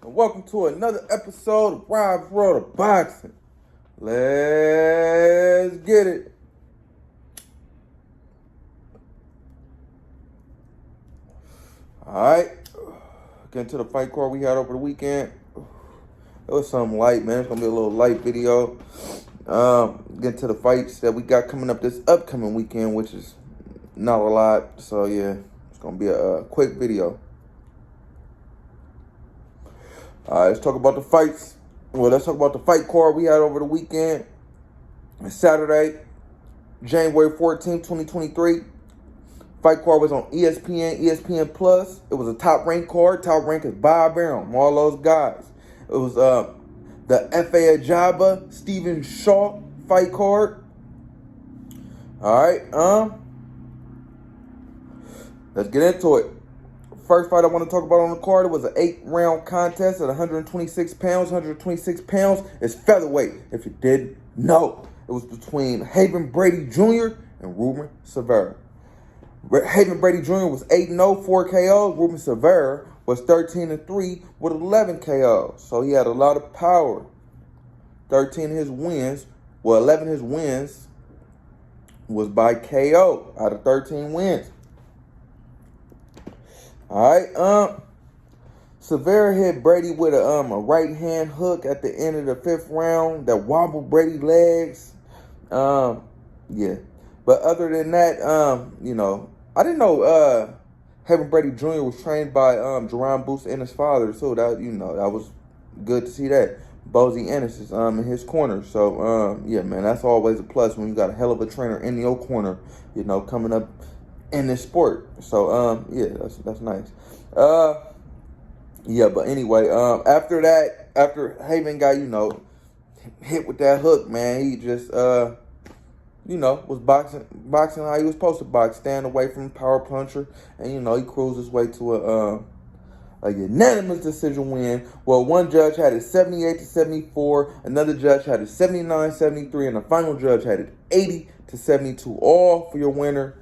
and welcome to another episode of Rob's World of Boxing. Let's get it. Alright, getting to the fight card we had over the weekend. It was something light, man. It's going to be a little light video. Getting to the fights that we got coming up this upcoming weekend, which is not a lot. So, yeah, it's going to be a quick video. All right, let's talk about the fights. Well, let's talk about the fight card we had over the weekend. It's Saturday, January 14th, 2023. Fight card was on ESPN, ESPN Plus. It was a top-ranked card. Top rank is Bob Arum, all those guys. It was the F.A. Ajaba, Steven Shaw fight card. All right, let's get into it. First fight I want to talk about on the card, it was an 8-round contest at 126 pounds. 126 pounds is featherweight, if you didn't know. It was between Brady Jr. and Ruben Cervera. Brady Jr. was 8-0, 4 KOs. Ruben Cervera was 13-3 with 11 KOs. So he had a lot of power. 11 of his wins was by KO out of 13 wins. All right, Cervera hit Brady with a right hand hook at the end of the 5th round that wobbled Brady's legs. Yeah, but other than that, I didn't know Brady Jr. was trained by Jerron Booth and his father, so that that was good to see that. Bozy Ennis is in his corner, so yeah, man, that's always a plus when you got a hell of a trainer in your corner, coming up in this sport. So yeah, that's nice. Yeah, but anyway, after that, after Haven got hit with that hook, man, he just was boxing how he was supposed to box, staying away from the power puncher, and he cruised his way to a unanimous decision win. Well, one judge had it 78-74, another judge had it 79-73, and the final judge had it 80-72. All for your winner.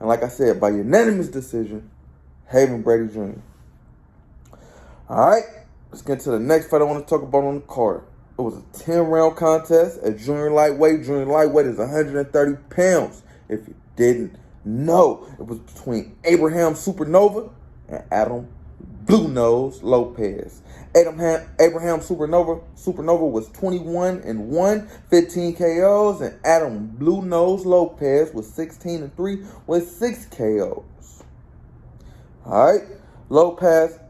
And like I said, by unanimous decision, Brady Jr. All right, let's get to the next fight I want to talk about on the card. It was a 10-round contest at junior lightweight. Junior lightweight is 130 pounds. If you didn't know, it was between Abraham Supernova and Adam Blue Nose Lopez. Abraham Supernova was 21-1, 15 KOs, and Adam Blue Nose Lopez was 16-3 with 6 KOs. All right, Lopez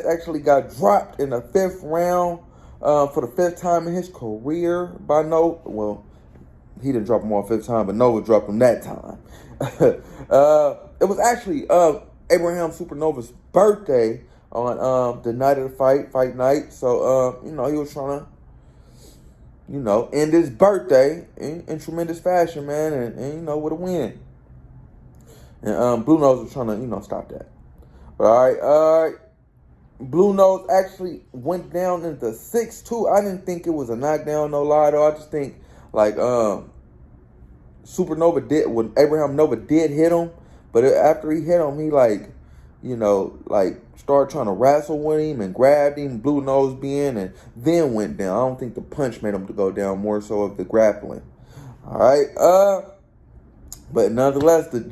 actually got dropped in the 5th round for the 5th time in his career by Noah. Well, he didn't drop him all 5th time, but Noah dropped him that time. It was actually Abraham Supernova's birthday on the night of the fight night. So, he was trying to, end his birthday in tremendous fashion, man, and with a win. And Blue Nose was trying to, stop that. But all right. Blue Nose actually went down into 6-2. I didn't think it was a knockdown, no lie, though. I just think, Supernova did, when Abraham Nova did hit him, but after he hit him, he, started trying to wrestle with him and grabbed him, Blue Nose being, and then went down. I don't think the punch made him to go down, more so of the grappling. All right, but nonetheless, the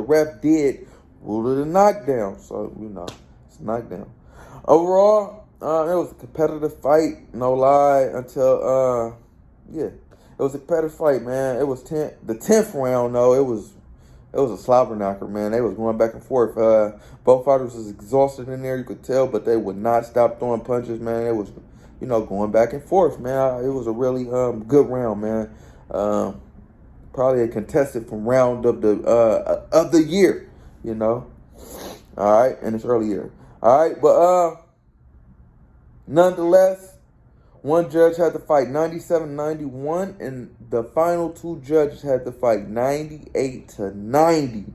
ref did rule it a knockdown, so, it's a knockdown. Overall, it was a competitive fight, no lie, until, yeah, it was a competitive fight, man. It was the 10th round, though, it was a slobber knocker, man. They was going back and forth. Both fighters was exhausted in there, you could tell, but they would not stop throwing punches, man. It was, going back and forth, man. It was a really good round, man. Probably a contested from round of the year, All right, in this early year. All right, but nonetheless, one judge had to fight 97-91, and the final 2 judges had to fight 98-90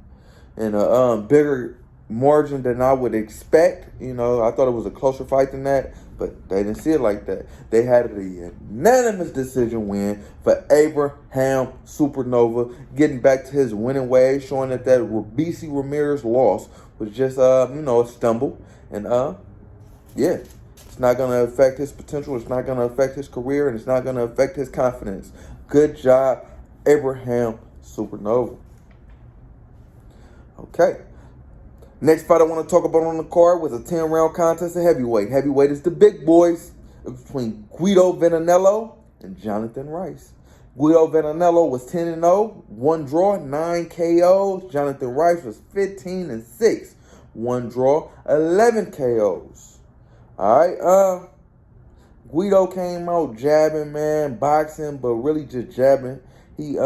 in a bigger margin than I would expect. I thought it was a closer fight than that, but they didn't see it like that. They had a unanimous decision win for Abraham Supernova, getting back to his winning ways, showing that BC Ramirez loss was just, a stumble. And yeah, it's not going to affect his potential. It's not going to affect his career, and it's not going to affect his confidence. Good job, Abraham Supernova. Okay. Next fight I want to talk about on the card was a 10-round contest at heavyweight. Heavyweight is the big boys. It was between Guido Vianello and Jonathan Rice. Guido Vianello was 10-0, 1 draw, 9 KOs. Jonathan Rice was 15-6, 1 draw, 11 KOs. All right, Guido came out jabbing, man, boxing, but really just jabbing. He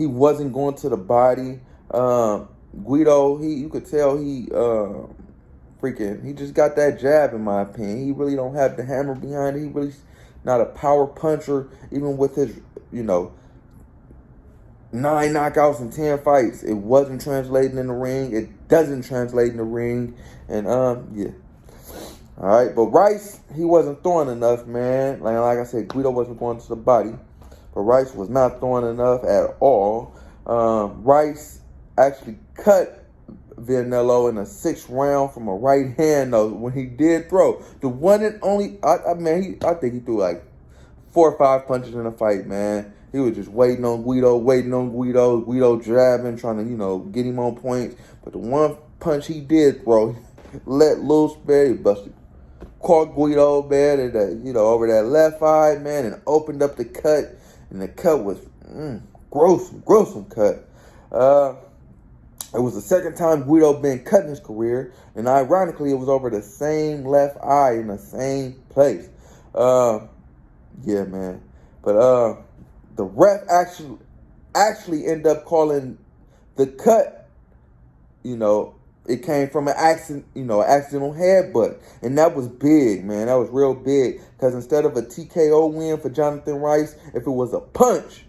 wasn't going to the body. Guido, you could tell he just got that jab, in my opinion. He really don't have the hammer behind it. He really not a power puncher, even with his, 9 knockouts in 10 fights. It wasn't translating in the ring. It doesn't translate in the ring. And yeah. All right, but Rice, he wasn't throwing enough, man. Like I said, Guido wasn't going to the body, but Rice was not throwing enough at all. Rice actually cut Vianello in a 6th round from a right hand, though, when he did throw. The one and only, I think he threw like 4 or 5 punches in the fight, man. He was just waiting on Guido, Guido jabbing, trying to, get him on points. But the one punch he did throw, let loose, man, he busted. Caught Guido, man, and, over that left eye, man, and opened up the cut. And the cut was gruesome cut. It was the second time Guido been cut in his career, and ironically, it was over the same left eye in the same place. Yeah, man. But the ref actually ended up calling the cut. It came from an accident, accidental headbutt, and that was big, man. That was real big, because instead of a TKO win for Jonathan Rice, if it was a punch,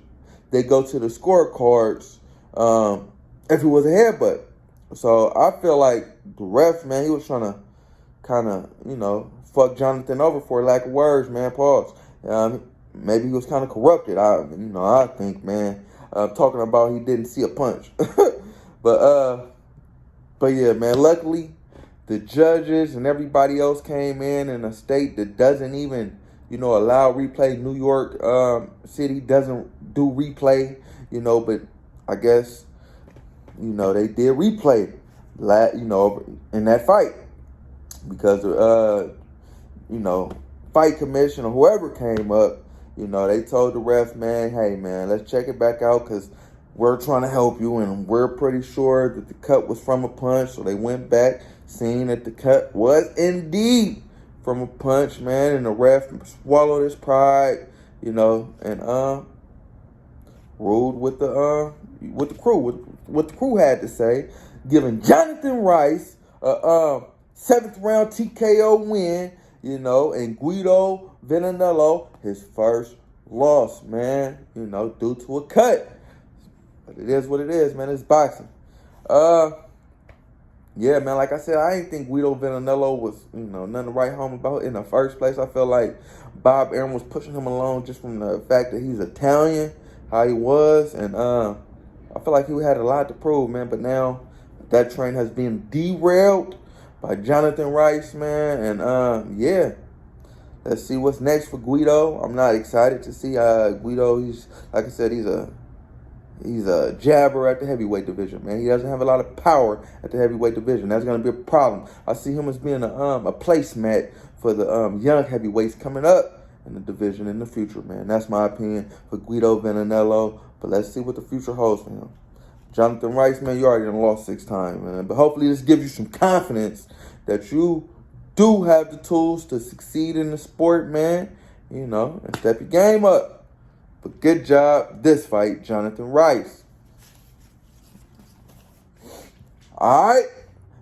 they go to the scorecards. If it was a headbutt. So I feel like the ref, man, he was trying to kind of, fuck Jonathan over, for lack of words, man. Pause. Maybe he was kind of corrupted. I think, man. Talking about he didn't see a punch. But yeah, man, luckily the judges and everybody else came in a state that doesn't even, allow replay. New York City doesn't do replay, but I guess, they did replay, in that fight, because, fight commission or whoever came up, they told the ref, man, hey, man, let's check it back out, because we're trying to help you, and we're pretty sure that the cut was from a punch. So they went back, seeing that the cut was indeed from a punch, man, and the ref swallowed his pride, and ruled with the crew, what the crew had to say, giving Jonathan Rice a 7th round TKO win, and Guido Vianello his first loss, man, due to a cut. But it is what it is, man. It's boxing. Yeah, man, like I said, I didn't think Guido Vianello was, nothing to write home about in the first place. I felt like Bob Arum was pushing him along just from the fact that he's Italian, how he was, and I feel like he had a lot to prove, man. But now that train has been derailed by Jonathan Rice, man, and yeah, let's see what's next for Guido. I'm not excited to see Guido. He's, like I said, he's a jabber at the heavyweight division, man. He doesn't have a lot of power at the heavyweight division. That's going to be a problem. I see him as being a placemat for the young heavyweights coming up in the division in the future, man. That's my opinion for Guido Vianello. But let's see what the future holds for him. Jonathan Rice, man, you already done lost 6 times, man. But hopefully this gives you some confidence that you do have the tools to succeed in the sport, man. And step your game up. But good job this fight, Jonathan Rice. All right.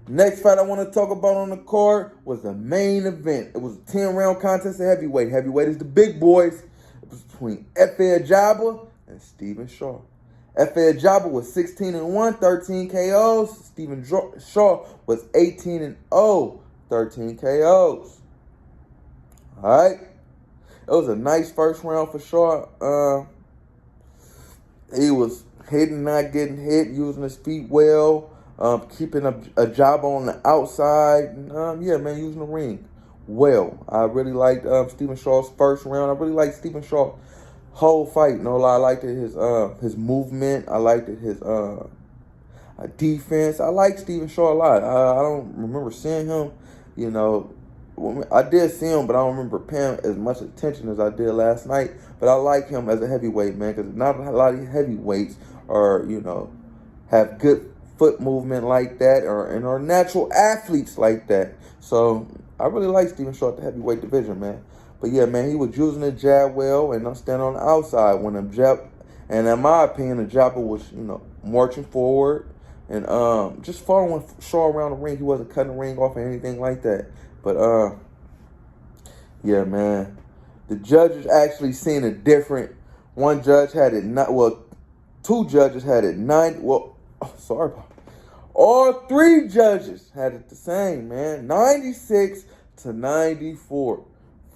Next fight I want to talk about on the card was the main event. It was a 10-round contest at heavyweight. Heavyweight is the big boys. It was between Efe Ajagba and Steven Shaw. Efe Ajagba was 16-1, 13 KOs. Steven Shaw was 18-0, 13 KOs. All right. It was a nice first round for Shaw. He was hitting, not getting hit, using his feet well, keeping a job on the outside. Yeah, man, using the ring. well. I really liked Stephen Shaw's first round. I really liked Stephen Shaw's whole fight. No lie, I liked his movement. I liked his defense. I like Stephen Shaw a lot. I don't remember seeing him, you know. I did see him, but I don't remember paying as much attention as I did last night. But I like him as a heavyweight, man, because not a lot of heavyweights are, you know, have good foot movement like that and are natural athletes like that. So I really like Stephen Shaw at the heavyweight division, man. But yeah, man, he was using the jab well, and I'm standing on the outside when the jab. And in my opinion, the jabber was, you know, marching forward and just following Shaw around the ring. He wasn't cutting the ring off or anything like that. But yeah, man, the judges actually seen it different. One judge had it not. Well, two judges had it 90. Well, sorry, all three judges had it the same, man. 96-94 for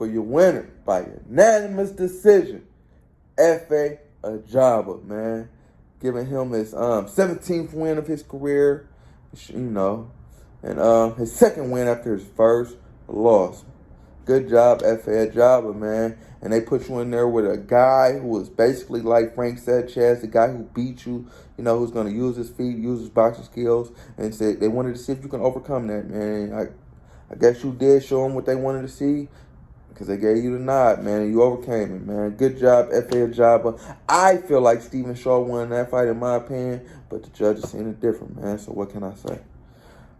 your winner by unanimous decision, Efe Ajagba, man. Giving him his 17th win of his career, you know, and his second win after his first loss. Good job, Efe Ajagba, man. And they put you in there with a guy who was basically like Frank Sanchez, the guy who beat you, you know, who's going to use his feet, use his boxing skills, and said they wanted to see if you can overcome that, man. I guess you did show them what they wanted to see, because they gave you the nod, man, and you overcame it, man. Good job, Efe Ajagba. I feel like Stephen Shaw won that fight, in my opinion, but the judges seen it different, man, so what can I say?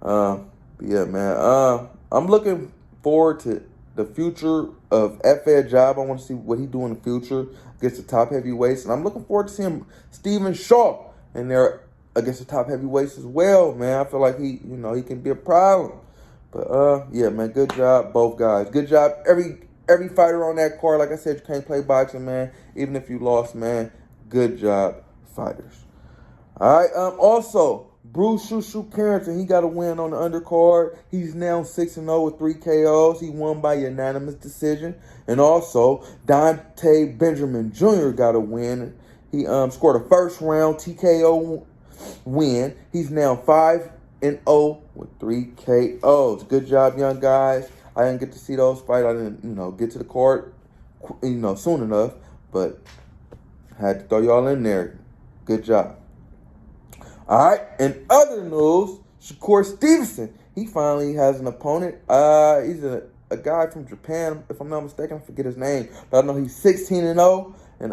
But yeah, man, I'm looking forward to the future of Efe Ajagba. I want to see what he do in the future against the top heavyweights, and I'm looking forward to seeing Stephen Shaw in there against the top heavyweights as well, man. I feel like he, you know, he can be a problem. But yeah, man, good job, both guys. Good job, every fighter on that card. Like I said, you can't play boxing, man. Even if you lost, man. Good job, fighters. All right. Also, Bruce Shushu Carrington, he got a win on the undercard. He's now 6-0 with 3 KOs. He won by unanimous decision. And also, Dante Benjamin Jr. got a win. He scored a first round TKO win. He's now 5-0 with 3 KOs. Good job, young guys. I didn't get to see those fights. I didn't, you know, get to the card, you know, soon enough. But I had to throw y'all in there. Good job. All right. In other news, Shakur Stevenson, he finally has an opponent. He's a guy from Japan, if I'm not mistaken. I forget his name, but I know he's 16-0. And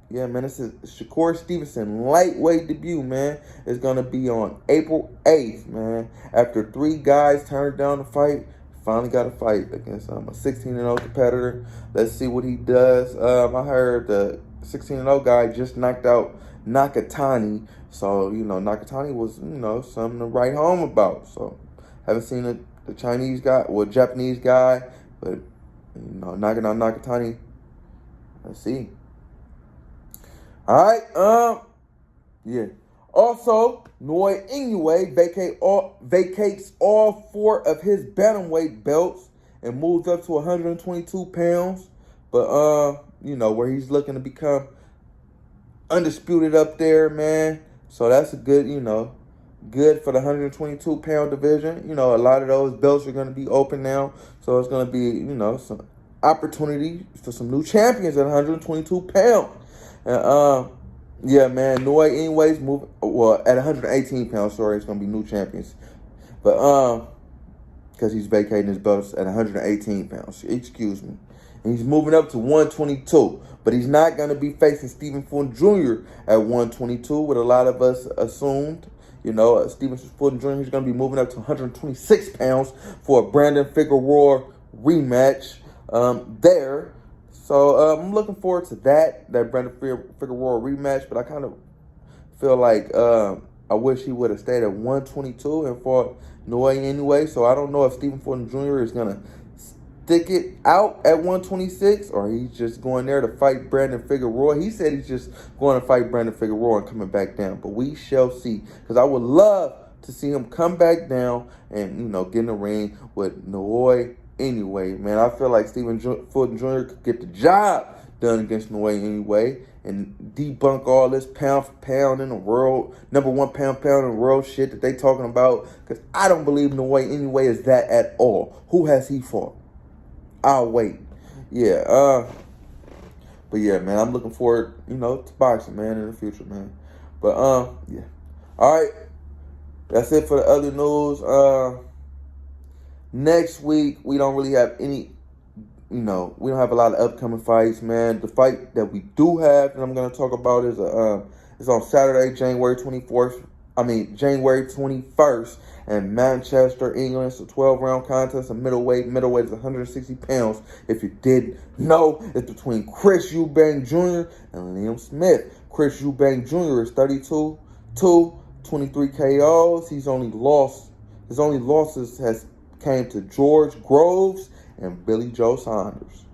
yeah, man, this is Shakur Stevenson lightweight debut, man. It's gonna be on April 8th, man. After 3 guys turned down the fight, finally got a fight against a 16-0 competitor. Let's see what he does. I heard the 16-0 guy just knocked out Nakatani. So, you know, Nakatani was, you know, something to write home about. So, haven't seen the Chinese guy or Japanese guy, but, you know, knocking out Nakatani. Let's see. All right, yeah. Also, Inoue vacates all 4 of his bantamweight belts and moves up to 122 pounds. But, you know, where he's looking to become undisputed up there, man. So that's a good, you know, good for the 122-pound division. You know, a lot of those belts are going to be open now. So it's going to be, you know, some opportunity for some new champions at 122 pounds. And, yeah, man, Inoue's moving, well, at 118 pounds, sorry, it's going to be new champions. But, because he's vacating his belts at 118 pounds. Excuse me. And he's moving up to 122. But he's not going to be facing Stevenson Jr. at 122, what a lot of us assumed. You know, Stevenson Jr. is going to be moving up to 126 pounds for a Brandon Figueroa rematch there. So I'm looking forward to that Brandon Figueroa rematch. But I kind of feel like I wish he would have stayed at 122 and fought Inoue anyway. So I don't know if Stevenson Jr. is going to stick it out at 126 or he's just going there to fight Brandon Figueroa. He said he's just going to fight Brandon Figueroa and coming back down. But we shall see. Because I would love to see him come back down and, you know, get in the ring with Naoya anyway. Man, I feel like Stevenson Jr. could get the job done against Naoya anyway and debunk all this pound for pound in the world, #1 pound in the world shit that they talking about. Because I don't believe Naoya anyway is that at all. Who has he fought? I'll wait. Yeah. But yeah, man, I'm looking forward, to boxing, man, in the future, man. But yeah. All right. That's it for the other news. Next week we don't really have any. We don't have a lot of upcoming fights, man. The fight that we do have, and I'm gonna talk about, is on Saturday, January 24th. January 21st, in Manchester, England. It's a 12-round contest, a middleweight. Middleweight is 160 pounds. If you didn't know, it's between Chris Eubank Jr. and Liam Smith. Chris Eubank Jr. is 32, 23 KOs. His only losses has came to George Groves and Billy Joe Saunders.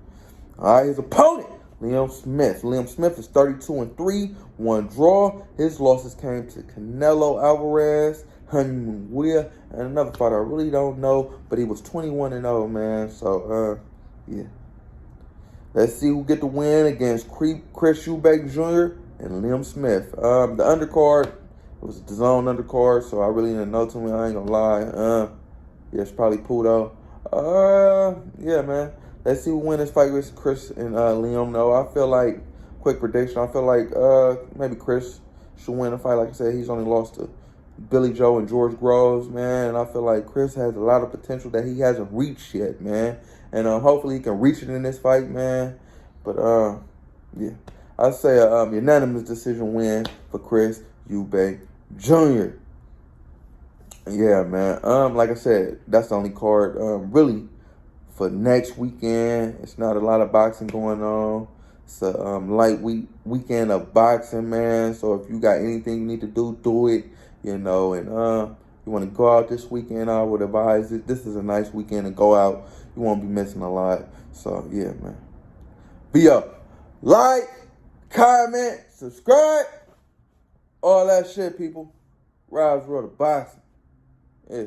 All right, his opponent, Liam Smith. Liam Smith is 32-3, one draw. His losses came to Canelo Alvarez, Inoue, and another fighter I really don't know, but he was 21-0, man. So, yeah. Let's see who get the win against Chris Eubank Jr. and Liam Smith. The undercard, it was the zone undercard, so I really didn't know too many. I ain't gonna lie. Yeah, it's probably Pudo. Yeah, man. Let's see who win this fight with Chris and Liam. No, I feel like, quick prediction, I feel like maybe Chris should win the fight. Like I said, he's only lost to Billy Joe and George Groves, man. And I feel like Chris has a lot of potential that he hasn't reached yet, man. And hopefully he can reach it in this fight, man. But, yeah. I say a unanimous decision win for Chris Eubank Jr. Yeah, man. Like I said, that's the only card, really, for next weekend. It's not a lot of boxing going on. It's a light weekend of boxing, man. So if you got anything you need to do it. And you want to go out this weekend, I would advise it. This is a nice weekend to go out. You won't be missing a lot. So yeah, man. Be up. Like, comment, subscribe, all that shit, people. Rise Road to Boxing. Yeah.